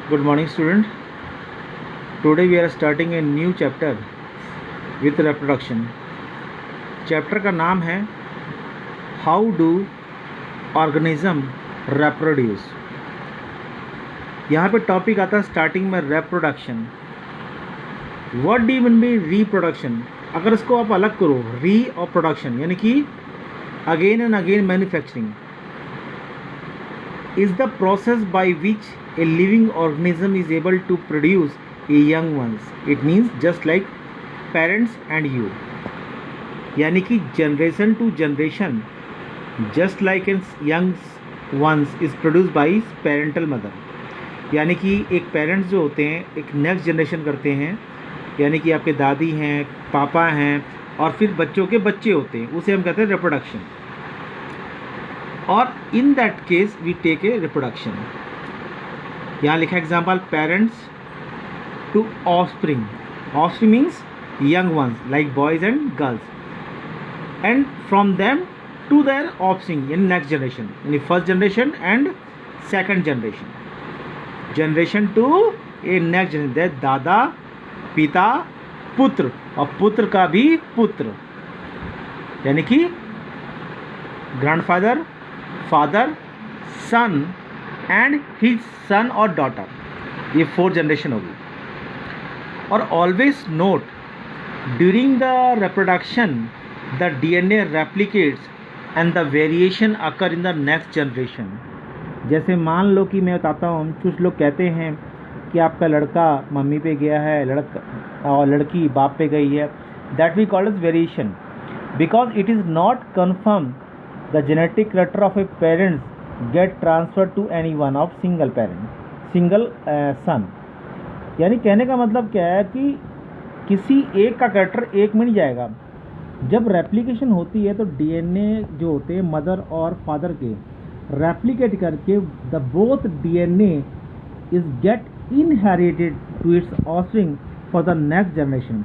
Good morning, student. Today we are starting a new chapter with reproduction. Chapter का नाम है How do organism reproduce. यहाँ पे topic आता है स्टार्टिंग में reproduction. What do you mean by reproduction? अगर इसको आप अलग करो, re और production यानी कि again and again manufacturing is the process by which a living organism is able to produce a young ones. It means just like parents and you. यानी कि generation to generation, just like a young ones is produced by parental mother. यानी कि एक parents जो होते हैं एक next generation करते हैं, यानी कि आपके दादी हैं, पापा हैं और फिर बच्चों के बच्चे होते हैं, उसे हम कहते हैं रिप्रोडक्शन. और in that case we take a reproduction. यहाँ लिखा example parents to offspring. Offspring means young ones like boys and girls, and from them to their offspring यानी नेक्स्ट जनरेशन, यानी first generation and second generation. Generation to a next generation, दादा पिता पुत्र और पुत्र का भी पुत्र, यानी कि grandfather father son and his son और डॉटर. ये 4 जनरेशन होगी. और always note during the reproduction the DNA replicates and the variation occur in the next generation. जैसे मान लो कि मैं बताता हूँ, कुछ लोग कहते हैं कि आपका लड़का मम्मी पे गया है, लड़का और लड़की बाप पे गई है. That we called as variation because it is not confirm the genetic character of a parents get transferred to any one of single son. यानी कहने का मतलब क्या है कि किसी एक का कैरेक्टर एक में नहीं जाएगा. जब रेप्लिकेशन होती है तो डीएनए जो होते हैं मदर और फादर के रेप्लिकेट करके the both DNA is get inherited to its offspring for the next generation.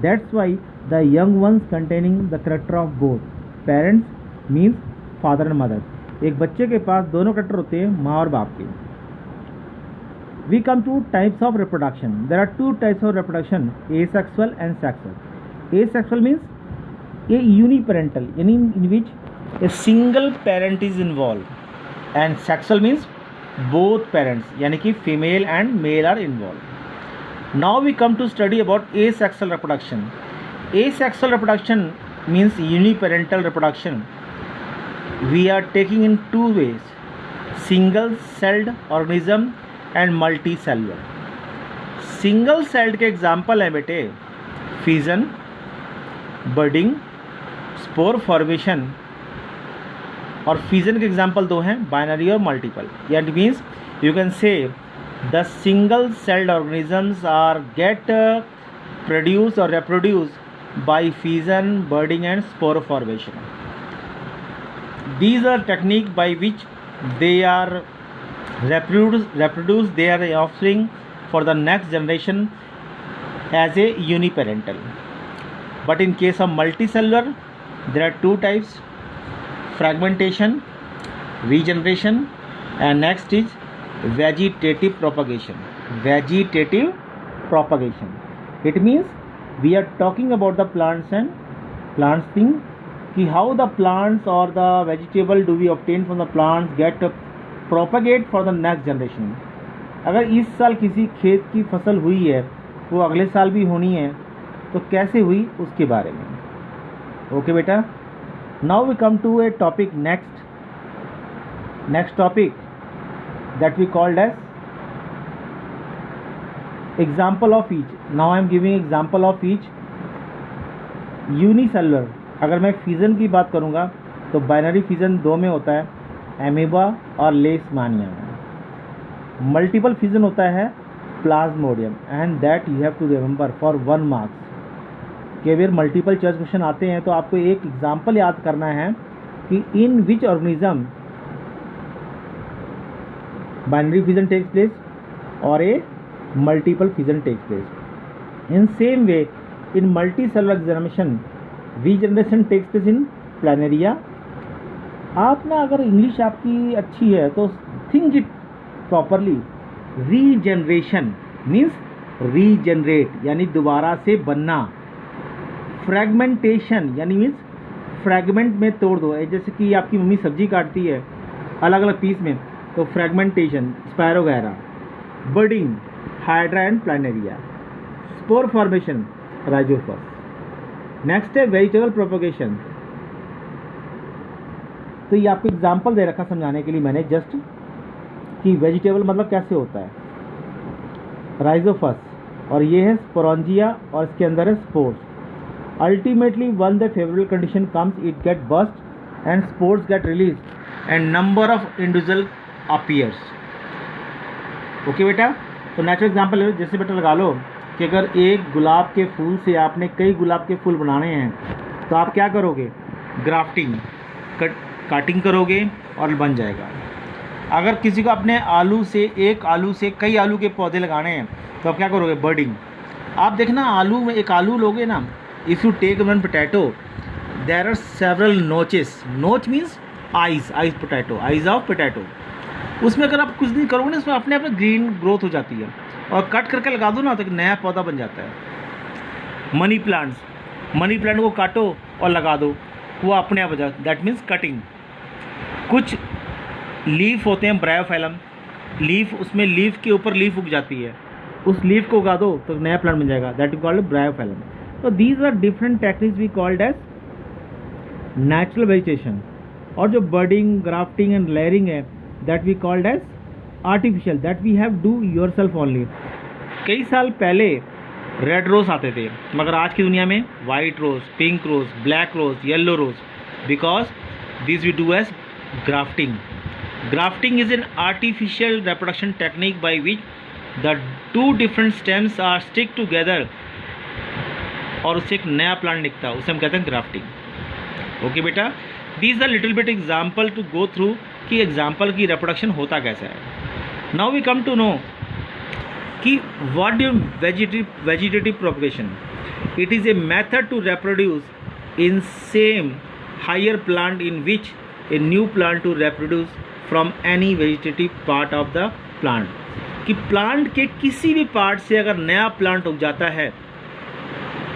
That's why the young ones containing the character of both parents means father and mother. एक बच्चे के पास दोनों character होते हैं, माँ और बाप के. We come to types of reproduction. There are 2 types of reproduction, asexual and sexual. Asexual means a uniparental यानी in which a single parent is involve, and sexual means both parents यानी कि female and male are involve. Now we come to study about asexual reproduction. एसेक्सुअल रिप्रोडक्शन means uniparental reproduction. We are taking in 2 ways, single celled organism and multicellular. Single celled के example हैं बेटे fission, budding, spore formation. और fission के example 2 हैं, binary और multiple. यानी means you can say the single celled organisms are get produce और reproduce by fission, budding and spore formation. These are technique by which they are reproduce their offspring for the next generation as a uniparental. But in case of multicellular, there are 2 types, fragmentation, regeneration, and next is vegetative propagation. Vegetative propagation. It means we are talking about the plants and plants thing कि how the plants or the vegetable do we obtain from the plants get propagate for the next generation. अगर इस साल किसी खेत की फसल हुई है वो अगले साल भी होनी है तो कैसे हुई उसके बारे में. ओके बेटा. Now we come to a topic next topic that we called as example of each. Now I am giving example of each. Unicellular, अगर मैं फिजन की बात करूँगा तो बाइनरी फिजन 2 में होता है, एमीबा और लेशमानिया में. मल्टीपल फिजन होता है plasmodium, and that you have to remember for 1 marks. कि अगर मल्टीपल चॉइस क्वेश्चन आते हैं तो आपको एक एग्जाम्पल याद करना है कि in which organism binary fission takes place और a multiple fission takes place. In same way, in multicellular examination, regeneration takes place in planaria. आप ना अगर इंग्लिश आपकी अच्छी है तो think it properly regeneration means regenerate यानी दोबारा से बनना, फ्रेगमेंटेशन यानी मीन्स फ्रैगमेंट में तोड़ दो, जैसे कि आपकी मम्मी सब्जी काटती है अलग अलग पीस में, तो fragmentation, Spirogyra, budding, hydra and planaria, spore formation, Rhizopus. Next है वेजिटेबल प्रोपगेशन। तो ये आपको एग्जांपल दे रखा समझाने के लिए मैंने जस्ट कि वेजिटेबल मतलब कैसे होता है, राइजोफस, और ये है स्पोरंजिया और इसके अंदर है spores. Ultimately one the favourable condition comes, it get bast and spores get release and number of individual appears. Okay बेटा, तो नेचुरल एग्जांपल जैसे बेटा लगा लो कि अगर एक गुलाब के फूल से आपने कई गुलाब के फूल बनाने हैं तो आप क्या करोगे, ग्राफ्टिंग, काटिंग करोगे और बन जाएगा। अगर किसी को अपने आलू से, एक आलू से कई आलू के पौधे लगाने हैं तो आप क्या करोगे, बर्डिंग। आप देखना आलू में एक आलू लोगे ना, if you take one potato there are several notches, notch means eyes, eyes potato, eyes of potato. उसमें अगर आप कुछ दिन करोगे ना, उसमें अपने आप ग्रीन ग्रोथ हो जाती है, और कट करके लगा दो ना तो एक नया पौधा बन जाता है। मनी प्लांट्स, मनी प्लांट को काटो और लगा दो, वो अपने आप हो जाता है, दैट मीन्स कटिंग। कुछ लीफ होते हैं ब्रायोफाइलम, लीफ, उसमें लीफ के ऊपर लीफ उग जाती है, उस लीफ को उगा दो तो नया प्लांट बन जाएगा, दैट इज कॉल्ड ब्रायोफाइलम। तो these are different techniques we called as natural vegetation. और जो बर्डिंग, ग्राफ्टिंग एंड लेयरिंग है that we called as artificial, that we have do yourself only. कई साल पहले रेड रोज आते थे, मगर आज की दुनिया में white rose, pink rose, black rose, yellow rose, because this we do as grafting. Grafting is an artificial reproduction technique by which the two different stems are stick together और उससे एक नया प्लांट निकलता है, उसे हम कहते हैं ग्राफ्टिंग। ओके बेटा, these are little bit example to go through कि एग्जाम्पल की रिप्रोडक्शन होता कैसा है। Now we come to know कि what do vegetative propagation. It is a method to reproduce in same higher plant in which a new plant to reproduce from any vegetative part of the plant, कि plant के किसी भी part से अगर नया plant उग जाता है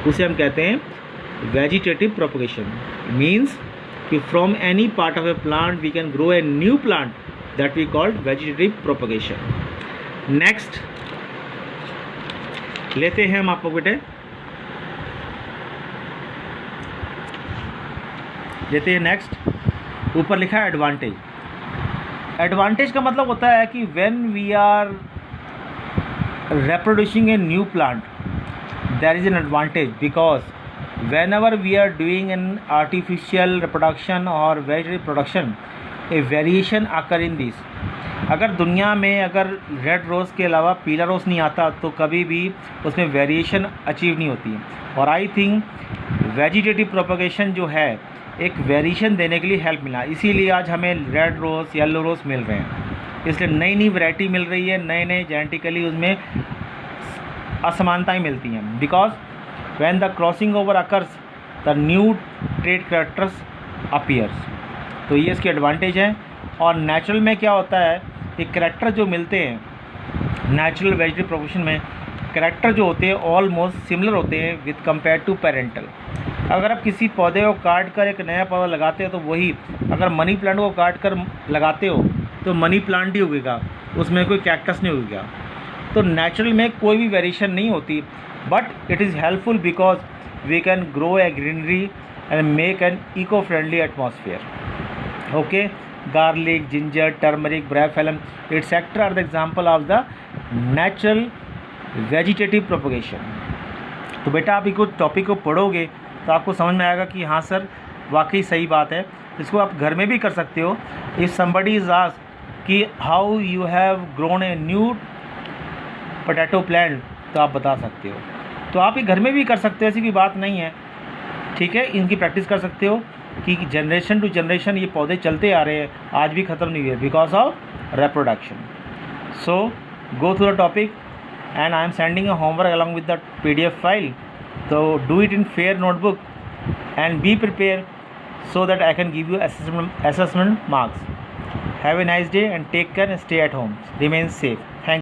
उसे हम कहते हैं वेजिटेटिव प्रोपगेशन। मीन्स कि from any part of a plant we can grow a new plant, that we called vegetative propagation. Next लेते हैं हम आपको बेटे, लेते हैं नेक्स्ट। ऊपर लिखा है एडवांटेज। एडवांटेज का मतलब होता है कि when we are reproducing a new plant, there is an advantage, because whenever we are doing an artificial reproduction or vegetative production, a variation occur in this. अगर दुनिया में अगर रेड रोज़ के अलावा पीला रोज़ नहीं आता तो कभी भी उसमें वेरिएशन अचीव नहीं होती है। और आई थिंक वेजिटेटिव प्रोपगेशन जो है एक वेरिएशन देने के लिए हेल्प मिला, इसीलिए आज हमें रेड रोज़, येलो रोज़ मिल रहे हैं। इसलिए नई नई वैरायटी मिल रही है, नए नए जेनेटिकली उसमें असमानताएं मिलती हैं। Because when the crossing over occurs the new trade characters appears. तो ये इसके एडवांटेज हैं। और नेचुरल में क्या होता है कि कैरेक्टर जो मिलते हैं नेचुरल वेजिटेटिव प्रोपगेशन में, कैरेक्टर जो होते हैं ऑलमोस्ट सिमिलर होते हैं विद कंपेयर टू पेरेंटल। अगर आप किसी पौधे को काट कर एक नया पौधा लगाते हो तो वही, अगर मनी प्लांट को काट कर लगाते हो तो मनी प्लांट ही उगेगा, उसमें कोई कैक्टस नहीं उगेगा। तो नेचुरल में कोई भी वेरिएशन नहीं होती, but it is helpful because we can grow a greenery and make an eco friendly atmosphere. Okay, garlic, ginger, turmeric, bryophyllum etcetera are the example of the natural vegetative propagation. तो बेटा आप इसको topic को पढ़ोगे तो आपको समझ में आएगा कि हाँ सर वाकई सही बात है। इसको आप घर में भी कर सकते हो। इफ़ समबडी इज़ आस्क्ड कि how you have grown a new potato plant, तो आप बता सकते हो। तो आप ये घर में भी कर सकते हो, ऐसी कोई बात नहीं है। ठीक है, इनकी प्रैक्टिस कर सकते हो कि जनरेशन टू जनरेशन ये पौधे चलते आ रहे हैं, आज भी ख़त्म नहीं हुए because of reproduction. So go through the topic, and I am sending a homework along with the PDF file. So do it in fair notebook and be prepared so that I can give you assessment marks. Have a nice day and take care and stay at home. Remain safe. Thank you.